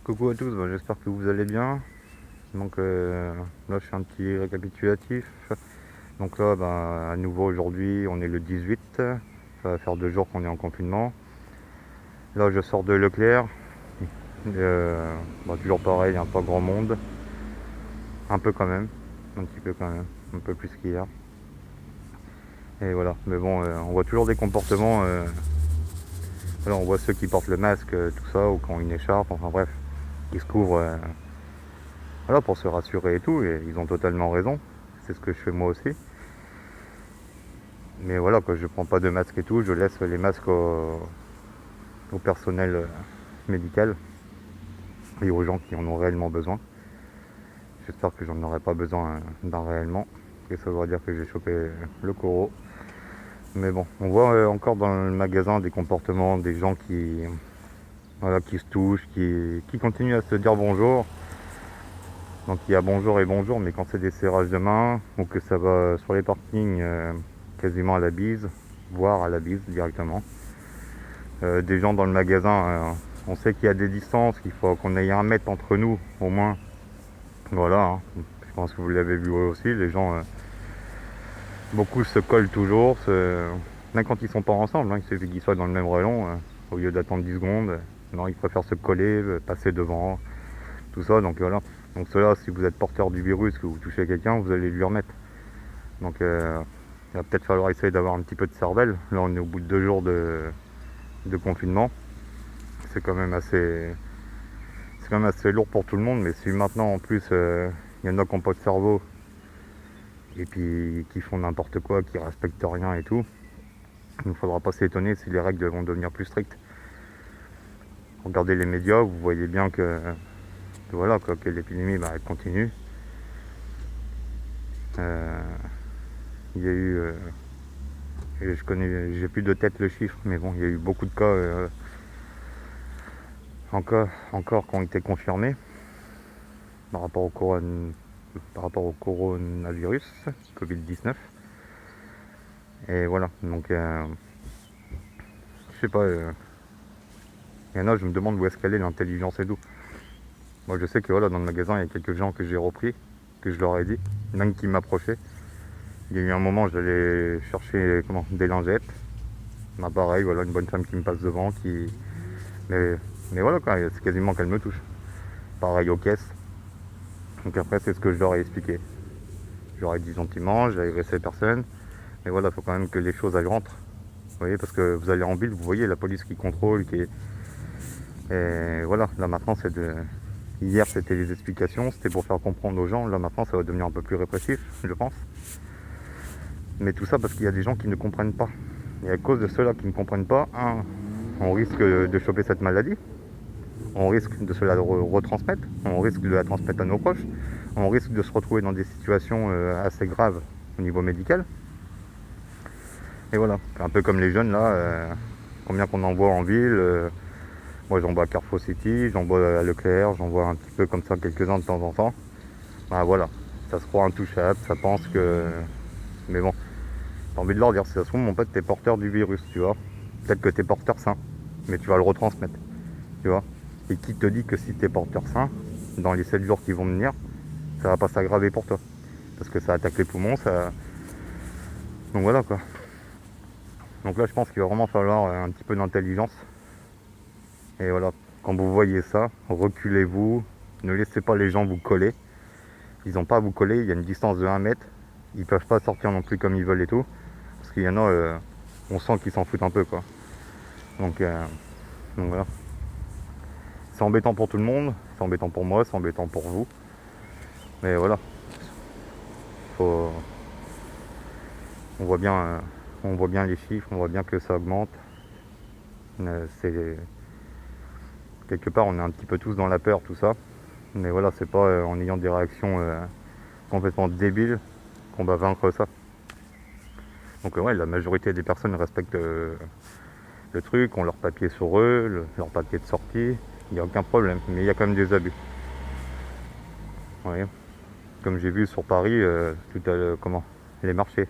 Coucou à tous, j'espère que vous allez bien. Donc là je fais un petit récapitulatif. Donc là à nouveau aujourd'hui on est le 18, ça va faire 2 jours qu'on est en confinement. Là je sors de Leclerc, toujours pareil, il n'y a pas grand monde. Un peu quand même, un petit peu quand même, un peu plus qu'hier. Et voilà, mais bon on voit toujours des comportements. Là on voit ceux qui portent le masque, tout ça, ou qui ont une écharpe, enfin bref, qui se couvrent. Voilà, pour se rassurer et tout, et ils ont totalement raison. C'est ce que je fais moi aussi. Mais voilà, quand je prends pas de masque et tout, je laisse les masques au personnel médical et aux gens qui en ont réellement besoin. J'espère que j'en aurai pas besoin d'un réellement, et ça voudra dire que j'ai chopé le corona. Mais bon, on voit encore dans le magasin des comportements, des gens qui se touchent, qui continuent à se dire bonjour. Donc il y a bonjour et bonjour, mais quand c'est des serrages de main ou que ça va sur les parkings quasiment à la bise, voire à la bise directement. Des gens dans le magasin, on sait qu'il y a des distances, qu'il faut qu'on ait 1 mètre entre nous au moins. Voilà, hein. Je pense que vous l'avez vu aussi, les gens, beaucoup se collent toujours, même quand ils sont pas ensemble, hein, il suffit qu'ils soient dans le même rayon, au lieu d'attendre 10 secondes, non, ils préfèrent se coller, passer devant, tout ça, donc voilà. Donc cela, si vous êtes porteur du virus, que vous touchez quelqu'un, vous allez lui remettre. Donc il va peut-être falloir essayer d'avoir un petit peu de cervelle. Là on est au bout de 2 jours de confinement. C'est quand même assez lourd pour tout le monde, mais si maintenant en plus il y en a qui n'ont pas de cerveau et puis qui font n'importe quoi, qui respectent rien et tout, il ne faudra pas s'étonner si les règles vont devenir plus strictes. Regardez les médias, vous voyez bien que voilà quoi, que l'épidémie elle continue. Il y a eu, j'ai plus de tête le chiffre, mais bon, il y a eu beaucoup de cas encore qui ont été confirmés par rapport au coronavirus, Covid-19. Et voilà, donc je sais pas, il y en a, je me demande où est-ce qu'elle est l'intelligence et tout. Moi je sais que voilà, dans le magasin, il y a quelques gens que j'ai repris, que je leur ai dit, même qui m'approchaient. Il y a eu un moment, j'allais chercher des lingettes. Pareil, voilà, une bonne femme qui me passe devant, mais voilà, quoi, c'est quasiment qu'elle me touche. Pareil aux caisses. Donc après, c'est ce que je leur ai expliqué. Je leur ai dit gentiment, j'ai agressé personne. Mais voilà, il faut quand même que les choses elles rentrent. Vous voyez, parce que vous allez en ville, vous voyez la police qui contrôle, Et voilà, là maintenant, Hier, c'était les explications, c'était pour faire comprendre aux gens. Là maintenant, ça va devenir un peu plus répressif, je pense. Mais tout ça parce qu'il y a des gens qui ne comprennent pas. Et à cause de ceux-là qui ne comprennent pas, on risque de choper cette maladie. On risque de se la retransmettre, on risque de la transmettre à nos proches, on risque de se retrouver dans des situations assez graves au niveau médical. Et voilà, un peu comme les jeunes là, combien qu'on en voit en ville. Moi j'en vois à Carrefour City, j'en vois à Leclerc, j'en vois un petit peu comme ça quelques-uns de temps en temps. Voilà, ça se croit intouchable, ça pense que... Mais bon, t'as envie de leur dire, si ça se trouve mon pote t'es porteur du virus, tu vois. Peut-être que t'es porteur sain, mais tu vas le retransmettre, tu vois. Et qui te dit que si t'es porteur sain, dans les 7 jours qui vont venir, ça va pas s'aggraver pour toi. Parce que ça attaque les poumons, ça... Donc voilà quoi. Donc là je pense qu'il va vraiment falloir un petit peu d'intelligence. Et voilà, quand vous voyez ça, reculez-vous, ne laissez pas les gens vous coller. Ils n'ont pas à vous coller, il y a une distance de 1 mètre. Ils peuvent pas sortir non plus comme ils veulent et tout. Parce qu'il y en a, on sent qu'ils s'en foutent un peu quoi. Donc voilà. C'est embêtant pour tout le monde, c'est embêtant pour moi, c'est embêtant pour vous. Mais voilà. Faut... On voit bien les chiffres, on voit bien que ça augmente. C'est... Quelque part, on est un petit peu tous dans la peur, tout ça. Mais voilà, c'est pas en ayant des réactions complètement débiles qu'on va vaincre ça. Donc ouais, la majorité des personnes respectent le truc, ont leur papier sur eux, leur papier de sortie, il n'y a aucun problème. Mais il y a quand même des abus. Ouais. Comme j'ai vu sur Paris, les marchés.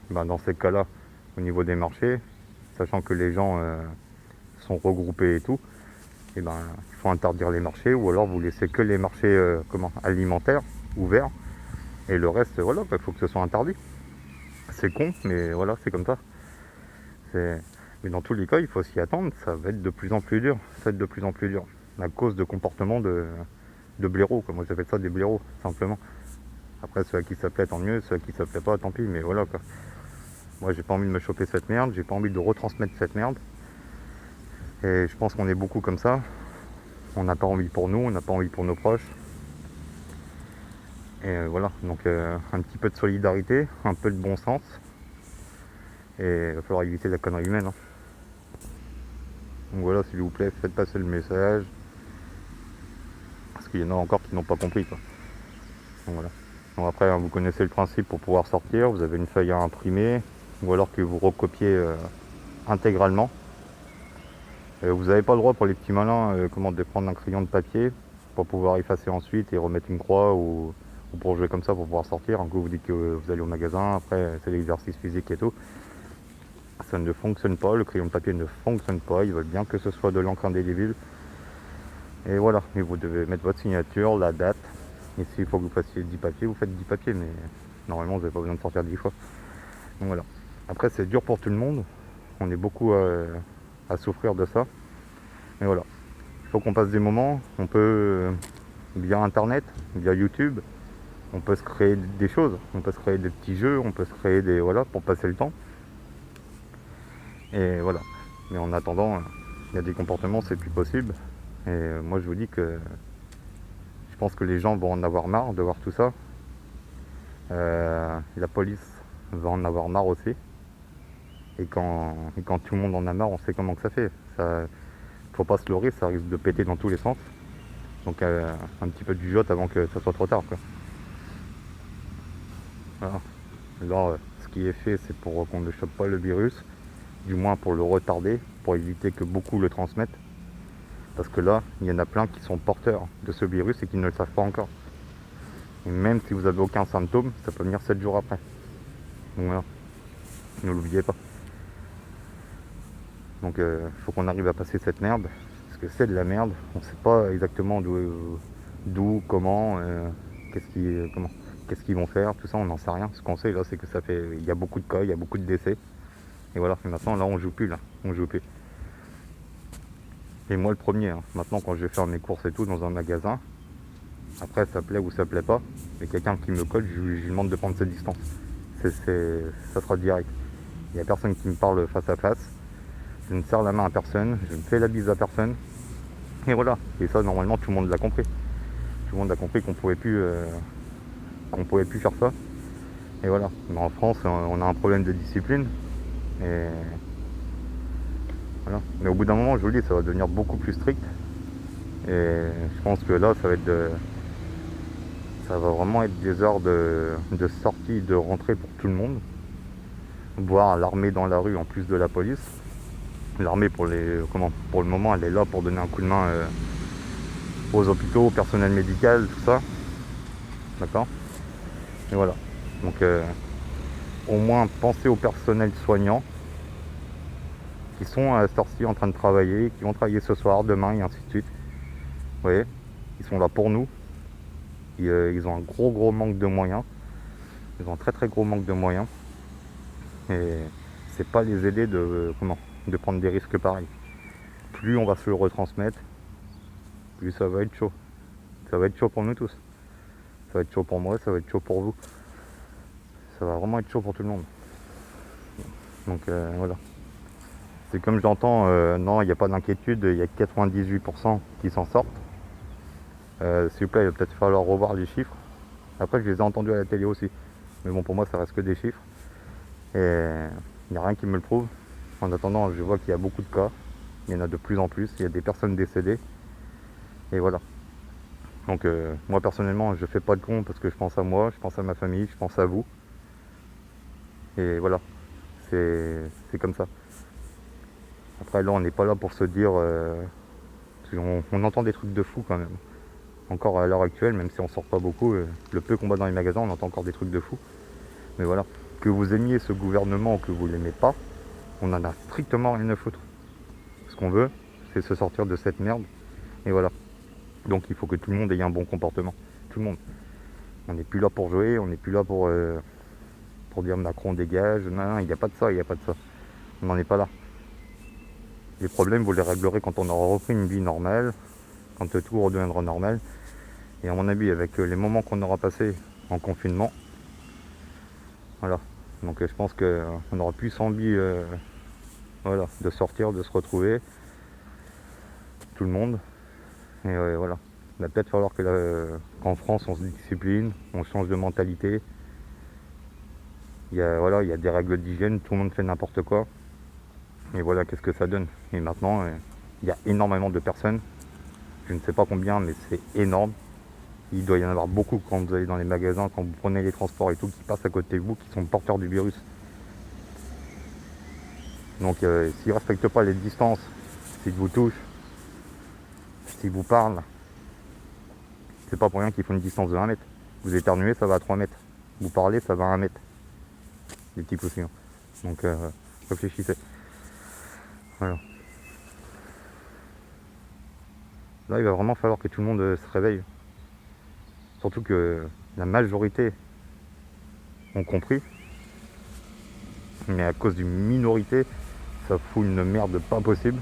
Dans ces cas-là, au niveau des marchés, sachant que les gens sont regroupés et tout, et ben il faut interdire les marchés, ou alors vous laissez que les marchés alimentaires ouverts, et le reste, voilà, il faut que ce soit interdit. C'est con, mais voilà, c'est comme ça. Mais dans tous les cas, il faut s'y attendre, ça va être de plus en plus dur. Ça va être de plus en plus dur. À cause de comportements de blaireaux, comme moi j'appelle ça des blaireaux, simplement. Après, ceux à qui ça plaît, tant mieux, ceux à qui ça plaît pas, tant pis, mais voilà quoi. Moi j'ai pas envie de me choper cette merde, j'ai pas envie de retransmettre cette merde. Et je pense qu'on est beaucoup comme ça. On n'a pas envie pour nous, on n'a pas envie pour nos proches. Et voilà, donc un petit peu de solidarité, un peu de bon sens. Et il va falloir éviter la connerie humaine. Hein. Donc voilà, s'il vous plaît, faites passer le message. Parce qu'il y en a encore qui n'ont pas compris. Quoi. Donc voilà. Donc après, vous connaissez le principe pour pouvoir sortir. Vous avez une feuille à imprimer. Ou alors que vous recopiez intégralement. Vous n'avez pas le droit pour les petits malins de prendre un crayon de papier pour pouvoir effacer ensuite et remettre une croix ou pour jouer comme ça pour pouvoir sortir. Un coup vous dites que vous allez au magasin, après c'est l'exercice physique et tout. Ça ne fonctionne pas, le crayon de papier ne fonctionne pas, ils veulent bien que ce soit de l'encre indélébile. Et voilà, et vous devez mettre votre signature, la date. Et s'il faut que vous fassiez 10 papiers, vous faites 10 papiers, mais normalement vous n'avez pas besoin de sortir 10 fois. Donc voilà. Après c'est dur pour tout le monde, on est beaucoup à souffrir de ça. Mais voilà, il faut qu'on passe des moments, on peut, via internet, via YouTube, on peut se créer des choses, on peut se créer des petits jeux, on peut se créer des... voilà, pour passer le temps. Et voilà. Mais en attendant, il y a des comportements, c'est plus possible. Et moi je vous dis que je pense que les gens vont en avoir marre de voir tout ça. La police va en avoir marre aussi. Et quand tout le monde en a marre, on sait comment que ça fait. Ça, faut pas se leurrer, ça risque de péter dans tous les sens. Donc un petit peu de jugeote avant que ça soit trop tard. Quoi. Voilà. Là, ce qui est fait, c'est pour qu'on ne chope pas le virus, du moins pour le retarder, pour éviter que beaucoup le transmettent. Parce que là, il y en a plein qui sont porteurs de ce virus et qui ne le savent pas encore. Et même si vous n'avez aucun symptôme, ça peut venir 7 jours après. Donc voilà, ne l'oubliez pas. Donc il faut qu'on arrive à passer cette merde, parce que c'est de la merde. On ne sait pas exactement d'où, comment, qu'est-ce qu'ils vont faire, tout ça, on n'en sait rien. Ce qu'on sait là, c'est que il y a beaucoup de cas, il y a beaucoup de décès. Et voilà, et maintenant là, on joue plus là, on joue plus. Et moi le premier, hein. Maintenant quand je vais faire mes courses et tout dans un magasin, après ça plaît ou ça plaît pas, mais quelqu'un qui me colle, je lui demande de prendre ses distances. Ça sera direct. Il n'y a personne qui me parle face à face. Je ne serre la main à personne, je ne fais la bise à personne. Et voilà. Et ça, normalement, tout le monde l'a compris. Tout le monde a compris qu'on pouvait plus faire ça. Et voilà. Mais en France, on a un problème de discipline. Et voilà. Mais au bout d'un moment, je vous le dis, ça va devenir beaucoup plus strict. Et je pense que là, ça va vraiment être des heures de sortie, de rentrée pour tout le monde. Voir l'armée dans la rue en plus de la police. L'armée pour le moment elle est là pour donner un coup de main aux hôpitaux, au personnel médical, tout ça. D'accord. Et voilà. Donc au moins pensez au personnel soignant qui sont à cette heure-ci en train de travailler, qui vont travailler ce soir, demain et ainsi de suite. Vous voyez, ils sont là pour nous. Ils ont un gros manque de moyens. Ils ont un très gros manque de moyens. Et c'est pas les aider de prendre des risques pareils. Plus on va se le retransmettre, plus ça va être chaud. Ça va être chaud pour nous tous. Ça va être chaud pour moi, ça va être chaud pour vous. Ça va vraiment être chaud pour tout le monde. Donc voilà. C'est comme j'entends, non, il n'y a pas d'inquiétude, il y a 98% qui s'en sortent. S'il vous plaît, il va peut-être falloir revoir les chiffres. Après, je les ai entendus à la télé aussi. Mais bon, pour moi, ça reste que des chiffres. Et il n'y a rien qui me le prouve. En attendant, je vois qu'il y a beaucoup de cas. Il y en a de plus en plus. Il y a des personnes décédées. Et voilà. Donc moi, personnellement, je fais pas de con parce que je pense à moi, je pense à ma famille, je pense à vous. Et voilà. C'est comme ça. Après, là, on n'est pas là pour se dire... on entend des trucs de fou quand même. Encore à l'heure actuelle, même si on sort pas beaucoup, le peu qu'on va dans les magasins, on entend encore des trucs de fou. Mais voilà. Que vous aimiez ce gouvernement ou que vous l'aimez pas, on en a strictement rien à foutre. Ce qu'on veut, c'est se sortir de cette merde Et voilà. Donc il faut que tout le monde ait un bon comportement. Tout le monde. On n'est plus là pour jouer, on n'est plus là pour dire Macron dégage. Non, non, il n'y a pas de ça, il n'y a pas de ça. On n'en est pas là. Les problèmes, vous les réglerez quand on aura repris une vie normale, quand tout redeviendra normal. Et à mon avis, avec les moments qu'on aura passés en confinement, voilà. Donc je pense qu'on aura plus envie voilà, de sortir, de se retrouver, tout le monde. Et voilà. Il va peut-être falloir qu'en France, on se discipline, on change de mentalité. Voilà, il y a des règles d'hygiène, tout le monde fait n'importe quoi. Et voilà, qu'est-ce que ça donne. Et maintenant, il y a énormément de personnes, je ne sais pas combien, mais c'est énorme. Il doit y en avoir beaucoup quand vous allez dans les magasins, quand vous prenez les transports et tout, qui passent à côté de vous, qui sont porteurs du virus. Donc s'ils ne respectent pas les distances, s'ils vous touchent, s'ils vous parlent, c'est pas pour rien qu'il faut une distance de 1 mètre. Vous éternuez, ça va à 3 mètres. Vous parlez, ça va à 1 mètre. Les petits poussillons. Donc réfléchissez. Voilà. Là, il va vraiment falloir que tout le monde se réveille. Surtout que la majorité ont compris. Mais à cause d'une minorité, ça fout une merde pas possible.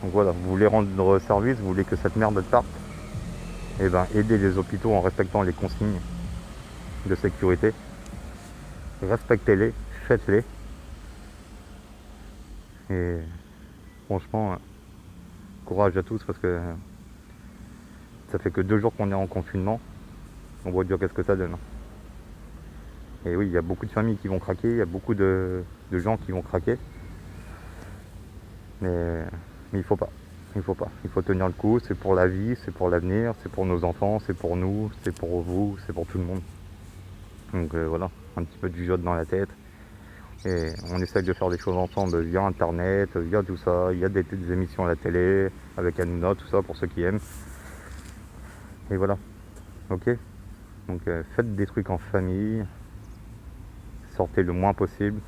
Donc voilà, vous voulez rendre service, vous voulez que cette merde parte, et ben aidez les hôpitaux en respectant les consignes de sécurité. Respectez-les, faites-les. Et franchement, courage à tous parce que ça fait que 2 jours qu'on est en confinement. On voit bien qu'est-ce que ça donne. Et oui, il y a beaucoup de familles qui vont craquer, il y a beaucoup de gens qui vont craquer. Mais il faut pas. Il faut pas. Il faut tenir le coup. C'est pour la vie, c'est pour l'avenir, c'est pour nos enfants, c'est pour nous, c'est pour vous, c'est pour tout le monde. Donc voilà, un petit peu de jugeote dans la tête. Et on essaye de faire des choses ensemble via internet, via tout ça. Il y a des émissions à la télé, avec Hanouna, tout ça pour ceux qui aiment. Et voilà. Ok. Donc faites des trucs en famille. Sortez le moins possible.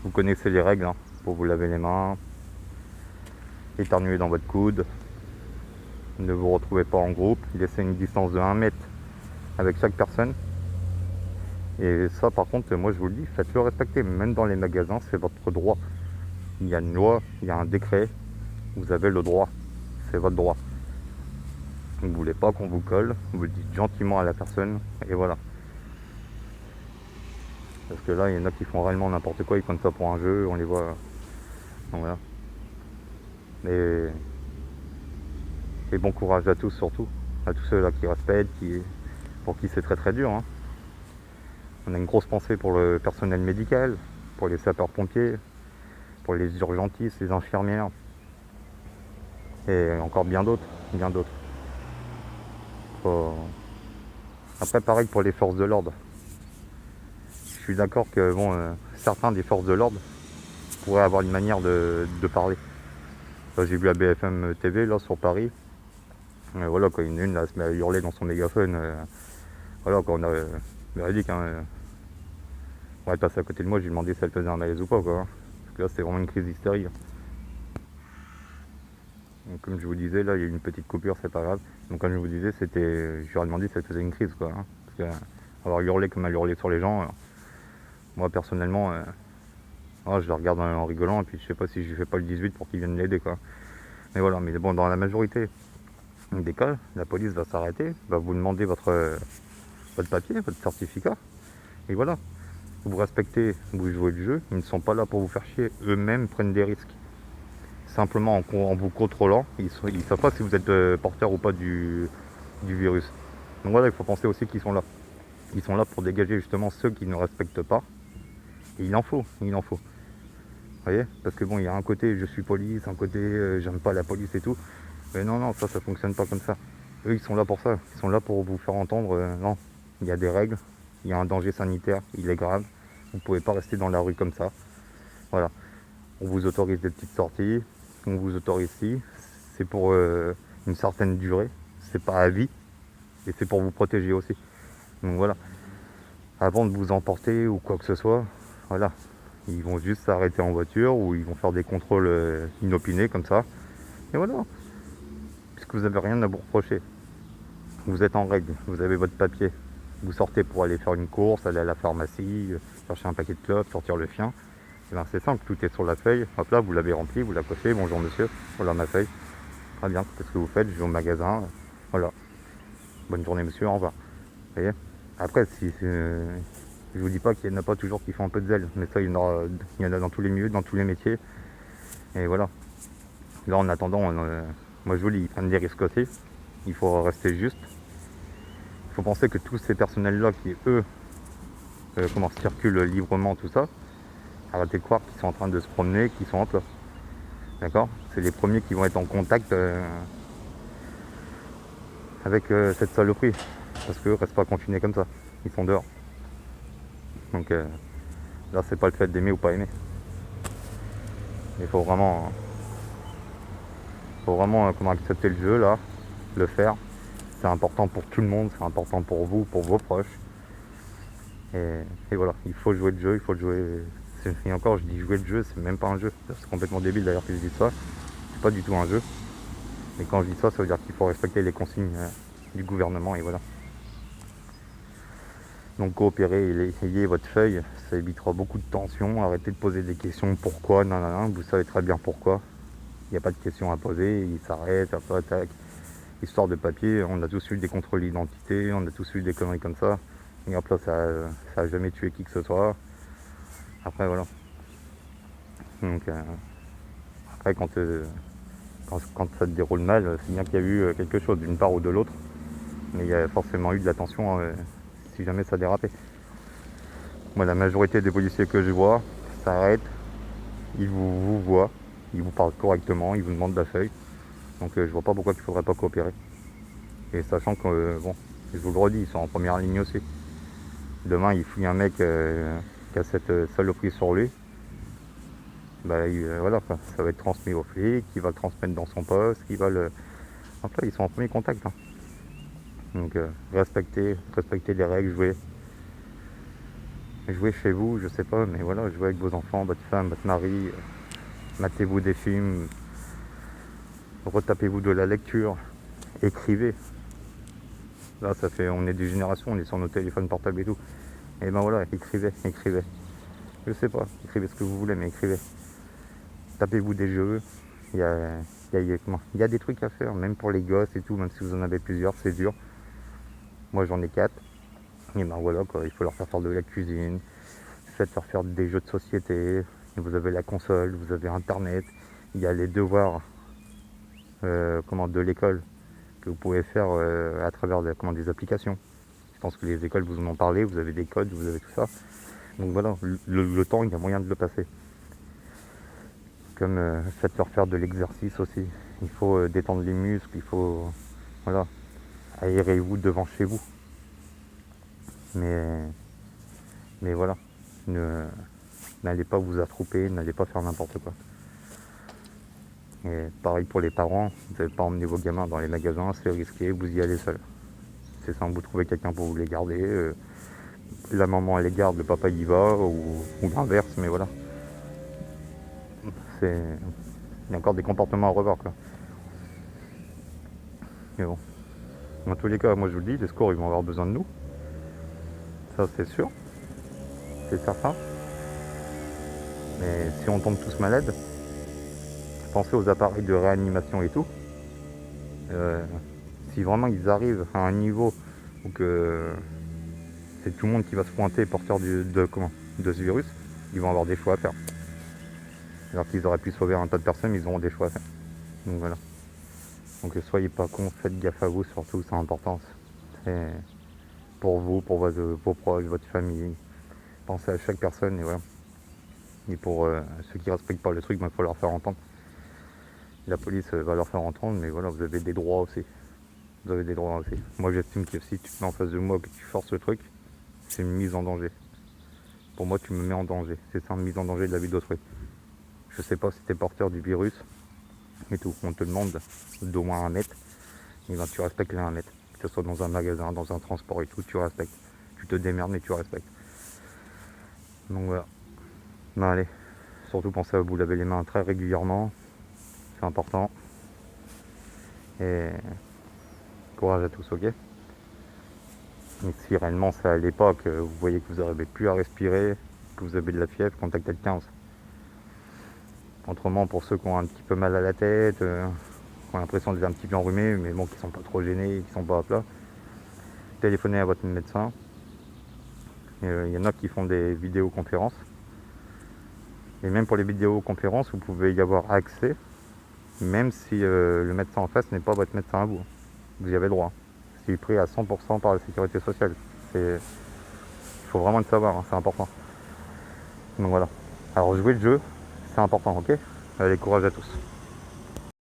Vous connaissez les règles, hein, pour vous laver les mains. Éternuez dans votre coude. Ne vous retrouvez pas en groupe. Laissez une distance de 1 mètre avec chaque personne. Et ça, par contre, moi je vous le dis, faites-le respecter. Même dans les magasins, c'est votre droit. Il y a une loi, il y a un décret. Vous avez le droit. C'est votre droit. Vous ne voulez pas qu'on vous colle. Vous le dites gentiment à la personne. Et voilà. Parce que là, il y en a qui font réellement n'importe quoi. Ils prennent ça pour un jeu. On les voit. Donc voilà. Et bon courage à tous surtout. À tous ceux là qui respectent, pour qui c'est très très dur. Hein. On a une grosse pensée pour le personnel médical, pour les sapeurs-pompiers, pour les urgentistes, les infirmières, et encore bien d'autres, bien d'autres. Après, pareil pour les forces de l'ordre. Je suis d'accord que certains des forces de l'ordre pourraient avoir une manière de parler. Là, j'ai vu la BFM TV là sur Paris. Voilà, quand une là, se met à hurler dans son mégaphone. Voilà, quand on a véridique. On est passé à côté de moi, j'ai demandé si elle faisait un malaise ou pas, quoi. Parce que là, c'est vraiment une crise d'hystérie. Donc, comme je vous disais, là, il y a eu une petite coupure, c'est pas grave. Donc, comme je vous disais, je leur ai demandé si elle faisait une crise, quoi. Parce que avoir hurlé comme elle hurlait sur les gens, moi, personnellement, je la regarde en rigolant, et puis je sais pas si je lui fais pas le 18 pour qu'ils viennent l'aider, quoi. Mais voilà, mais bon, dans la majorité des cas, la police va s'arrêter, va vous demander votre papier, votre certificat, et voilà. Vous respectez, vous jouez le jeu, ils ne sont pas là pour vous faire chier, eux-mêmes prennent des risques. Simplement en vous contrôlant, ils ne savent pas si vous êtes porteur ou pas du virus. Donc voilà, il faut penser aussi qu'ils sont là. Ils sont là pour dégager justement ceux qui ne respectent pas. Et il en faut. Vous voyez? Parce que bon, il y a un côté je suis police, un côté j'aime pas la police et tout. Mais non, ça fonctionne pas comme ça. Eux, ils sont là pour ça. Ils sont là pour vous faire entendre, non, il y a des règles, il y a un danger sanitaire, il est grave. Vous ne pouvez pas rester dans la rue comme ça. Voilà. On vous autorise des petites sorties. On vous autorise ici. C'est pour une certaine durée. C'est pas à vie. Et c'est pour vous protéger aussi. Donc voilà. Avant de vous emporter ou quoi que ce soit, voilà. Ils vont juste s'arrêter en voiture ou ils vont faire des contrôles inopinés comme ça. Et voilà. puisque vous n'avez rien à vous reprocher. Vous êtes en règle, vous avez votre papier. Vous sortez pour aller faire une course, aller à la pharmacie, chercher un paquet de clopes, sortir le chien. Et ben c'est simple, tout est sur la feuille. Hop là, vous l'avez rempli, vous la cochez. Bonjour monsieur, voilà ma feuille. Très bien, qu'est-ce que vous faites? Je vais au magasin. Voilà. Bonne journée monsieur, au revoir. Vous voyez? Après, je vous dis pas qu'il n'y en a pas toujours qui font un peu de zèle, mais ça, il y en a dans tous les milieux, dans tous les métiers. Et voilà. Là, en attendant, moi je vous dis, ils prennent des risques aussi. Il faut rester juste. Il faut penser que tous ces personnels-là qui, eux, circulent librement, tout ça, arrêtez de croire qu'ils sont en train de se promener, qu'ils sont en place. D'accord? C'est les premiers qui vont être en contact avec cette saloperie. Parce qu'eux restent pas confinés comme ça. Ils sont dehors. Donc là, c'est pas le fait d'aimer ou pas aimer. Il faut vraiment accepter le jeu, là, le faire. C'est important pour tout le monde, c'est important pour vous, pour vos proches. Et voilà, il faut jouer le jeu, il faut le jouer. Et encore, je dis jouer le jeu, c'est même pas un jeu. C'est complètement débile d'ailleurs que je dis ça. C'est pas du tout un jeu. Et quand je dis ça, ça veut dire qu'il faut respecter les consignes du gouvernement et voilà. Donc coopérez, ayez votre feuille, ça évitera beaucoup de tensions. Arrêtez de poser des questions, pourquoi, nanana, vous savez très bien pourquoi. Il n'y a pas de questions à poser, il s'arrête, après tac. Histoire de papier, on a tous eu des contrôles d'identité, on a tous eu des conneries comme ça. Et hop là, ça a jamais tué qui que ce soit. Après voilà. Donc après quand ça te déroule mal, c'est bien qu'il y a eu quelque chose d'une part ou de l'autre. Mais il y a forcément eu de la tension si jamais ça dérapait. Moi, la majorité des policiers que je vois s'arrêtent, ils vous voient, ils vous parlent correctement, ils vous demandent la feuille. Donc je vois pas pourquoi il ne faudrait pas coopérer. Et sachant que, bon, je vous le redis, ils sont en première ligne aussi. Demain, il fouille un mec qui a cette saloperie sur lui. Bah, voilà, ça va être transmis aux flics, il va le transmettre dans son poste, Enfin, ils sont en premier contact. Hein. Donc respectez les règles, jouez chez vous, je sais pas, mais voilà, jouez avec vos enfants, votre femme, votre mari, matez-vous des films, retapez-vous de la lecture, écrivez. Là, on est des générations, on est sur nos téléphones portables et tout. Et ben voilà, écrivez. Je sais pas, écrivez ce que vous voulez, mais écrivez. Tapez-vous des jeux. Il y a des trucs à faire, même pour les gosses et tout, même si vous en avez plusieurs, c'est dur. Moi, j'en ai 4. Et ben voilà, quoi, il faut leur faire de la cuisine. Faites-leur faire des jeux de société. Vous avez la console, vous avez internet. Il y a les devoirs de l'école que vous pouvez faire à travers des applications. Je pense que les écoles vous en ont parlé, vous avez des codes, vous avez tout ça. Donc voilà, le temps, il y a moyen de le passer. Comme faites-leur faire de l'exercice aussi. Il faut détendre les muscles, il faut... Voilà, aérez-vous devant chez vous. Mais voilà, n'allez pas vous attrouper, n'allez pas faire n'importe quoi. Et pareil pour les parents, vous n'avez pas emmener vos gamins dans les magasins, c'est risqué, vous y allez seul. C'est ça, vous trouvez quelqu'un pour vous les garder. La maman elle les garde, le papa y va, ou l'inverse, mais voilà. Il y a encore des comportements à revoir, quoi. Mais bon, dans tous les cas, moi je vous le dis, les secours ils vont avoir besoin de nous. Ça c'est sûr, c'est certain. Mais si on tombe tous malades, pensez aux appareils de réanimation et tout. Si vraiment ils arrivent à un niveau où que c'est tout le monde qui va se pointer porteur de ce virus, ils vont avoir des choix à faire. Alors qu'ils auraient pu sauver un tas de personnes, ils auront des choix à faire. Donc voilà. Donc soyez pas cons, faites gaffe à vous surtout, c'est important. C'est pour vous, pour vos proches, votre famille. Pensez à chaque personne et voilà. Et pour ceux qui respectent pas le truc, il faut leur faire entendre. La police va leur faire entendre, mais voilà, vous avez des droits aussi. Vous avez des droits aussi. Moi j'estime que si tu te mets en face de moi et que tu forces le truc, c'est une mise en danger. Pour moi tu me mets en danger. C'est ça, une mise en danger de la vie d'autrui. Je sais pas si tu es porteur du virus et tout. On te demande d'au moins 1 mètre. Et ben tu respectes les 1 mètre. Que ce soit dans un magasin, dans un transport et tout, tu respectes. Tu te démerdes mais tu respectes. Donc voilà. Ben allez, surtout pensez à vous laver les mains très régulièrement. C'est important. Et courage à tous, ok. Et si réellement ça allait pas, que vous voyez que vous n'arrivez plus à respirer, que vous avez de la fièvre, contactez le 15. Autrement, pour ceux qui ont un petit peu mal à la tête, qui ont l'impression d'être un petit peu enrhumés, mais bon, qui sont pas trop gênés, qui sont pas à plat, téléphonez à votre médecin. Il y en a qui font des vidéoconférences. Et même pour les vidéoconférences, vous pouvez y avoir accès, même si le médecin en face n'est pas votre médecin à vous. Vous y avez droit. C'est pris à 100% par la sécurité sociale. Il faut vraiment le savoir, hein, c'est important. Donc voilà. Alors jouer le jeu, c'est important, ok. Allez, courage à tous.